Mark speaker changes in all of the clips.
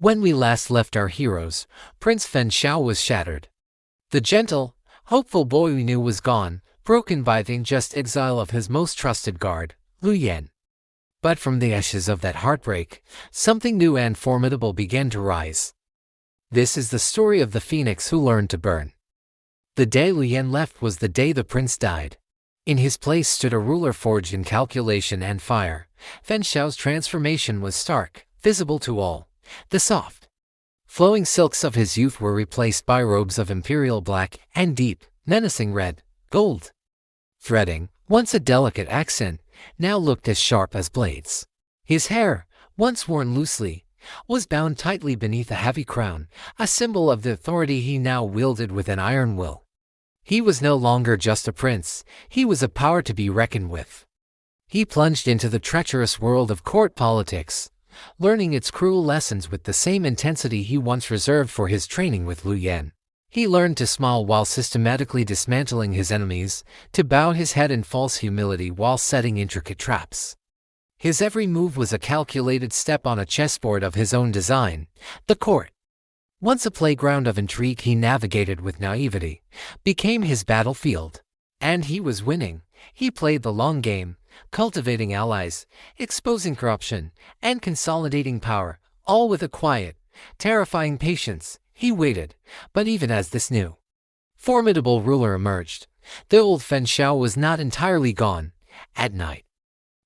Speaker 1: When we last left our heroes, Prince Fen Xiao was shattered. The gentle, hopeful boy we knew was gone, broken by the unjust exile of his most trusted guard, Lu Yan. But from the ashes of that heartbreak, something new and formidable began to rise. This is the story of the phoenix who learned to burn. The day Lu Yan left was the day the prince died. In his place stood a ruler forged in calculation and fire. Fen Xiao's transformation was stark, visible to all. The soft, flowing silks of his youth were replaced by robes of imperial black and deep, menacing red, gold. Threading, once a delicate accent, now looked as sharp as blades. His hair, once worn loosely, was bound tightly beneath a heavy crown, a symbol of the authority he now wielded with an iron will. He was no longer just a prince, he was a power to be reckoned with. He plunged into the treacherous world of court politics, learning its cruel lessons with the same intensity he once reserved for his training with Lu Yan. He learned to smile while systematically dismantling his enemies, to bow his head in false humility while setting intricate traps. His every move was a calculated step on a chessboard of his own design. The court, once a playground of intrigue he navigated with naivety, became his battlefield. And he was winning. He played the long game, cultivating allies, exposing corruption, and consolidating power, all with a quiet, terrifying patience. He waited, but even as this new, formidable ruler emerged, the old Fen Xiao was not entirely gone. At night,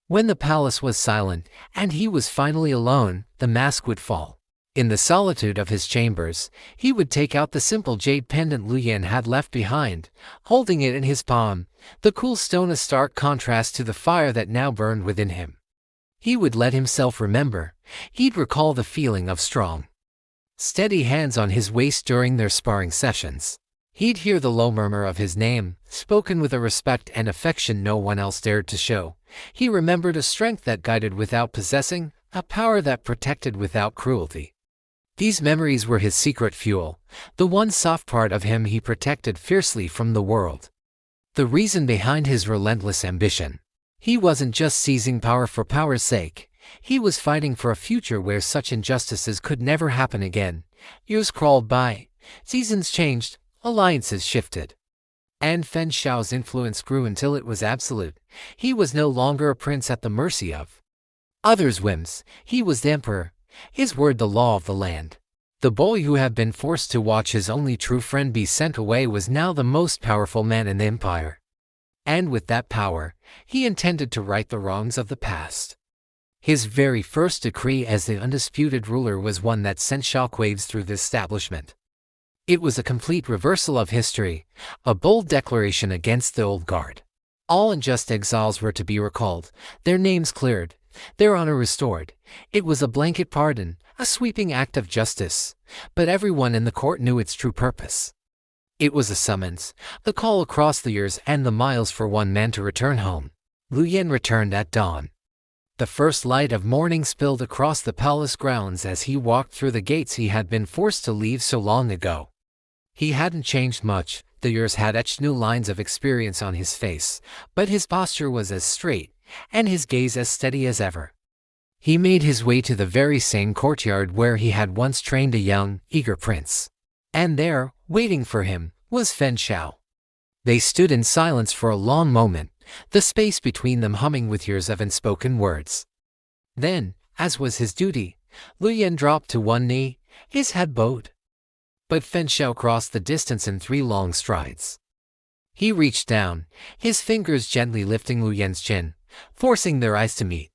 Speaker 1: when the palace was silent and he was finally alone, the mask would fall. In the solitude of his chambers, he would take out the simple jade pendant Lu Yan had left behind, holding it in his palm, the cool stone a stark contrast to the fire that now burned within him. He would let himself remember. He'd recall the feeling of strong, steady hands on his waist during their sparring sessions. He'd hear the low murmur of his name, spoken with a respect and affection no one else dared to show. He remembered a strength that guided without possessing, a power that protected without cruelty. These memories were his secret fuel, the one soft part of him he protected fiercely from the world. The reason behind his relentless ambition. He wasn't just seizing power for power's sake. He was fighting for a future where such injustices could never happen again. Years crawled by, seasons changed, alliances shifted. And Fen Xiao's influence grew until it was absolute. He was no longer a prince at the mercy of others' whims. He was the emperor, his word the law of the land. The boy who had been forced to watch his only true friend be sent away was now the most powerful man in the empire. And with that power, he intended to right the wrongs of the past. His very first decree as the undisputed ruler was one that sent shockwaves through the establishment. It was a complete reversal of history, a bold declaration against the old guard. All unjust exiles were to be recalled, their names cleared, their honor restored. It was a blanket pardon, a sweeping act of justice, but everyone in the court knew its true purpose. It was a summons, the call across the years and the miles for one man to return home. Lu Yan returned at dawn. The first light of morning spilled across the palace grounds as he walked through the gates he had been forced to leave so long ago. He hadn't changed much, the years had etched new lines of experience on his face, but his posture was as straight, and his gaze as steady as ever. He made his way to the very same courtyard where he had once trained a young, eager prince. And there, waiting for him, was Fen Xiao. They stood in silence for a long moment, the space between them humming with years of unspoken words. Then, as was his duty, Lu Yan dropped to one knee, his head bowed. But Fen Xiao crossed the distance in 3 long strides. He reached down, his fingers gently lifting Lu Yan's chin, forcing their eyes to meet.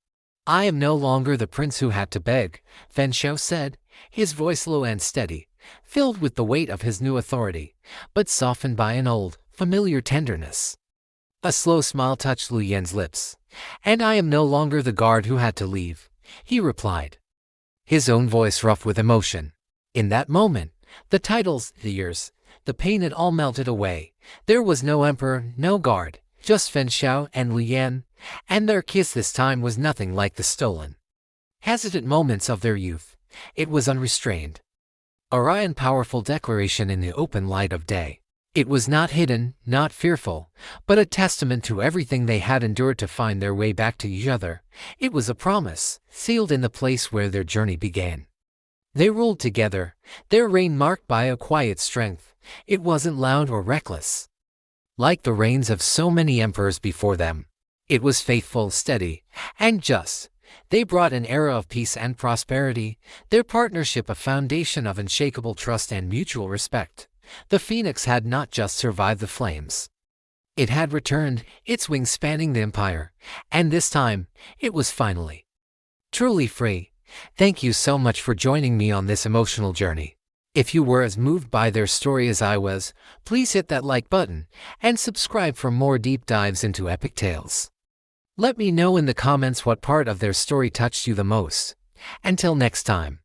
Speaker 1: "I am no longer the prince who had to beg," Fen Xiao said, his voice low and steady, filled with the weight of his new authority, but softened by an old, familiar tenderness. A slow smile touched Lu Yan's lips. "And I am no longer the guard who had to leave," he replied, his own voice rough with emotion. In that moment, the titles, the years, the pain had all melted away. There was no emperor, no guard, just Fen Xiao and Lu Yan, and their kiss this time was nothing like the stolen, hesitant moments of their youth. It was unrestrained, a raw and powerful declaration in the open light of day. It was not hidden, not fearful, but a testament to everything they had endured to find their way back to each other. It was a promise, sealed in the place where their journey began. They ruled together, their reign marked by a quiet strength. It wasn't loud or reckless, like the reigns of so many emperors before them. It was faithful, steady, and just. They brought an era of peace and prosperity, their partnership a foundation of unshakable trust and mutual respect. The phoenix had not just survived the flames. It had returned, its wings spanning the empire, and this time, it was finally truly free. Thank you so much for joining me on this emotional journey. If you were as moved by their story as I was, please hit that like button and subscribe for more deep dives into epic tales. Let me know in the comments what part of their story touched you the most. Until next time.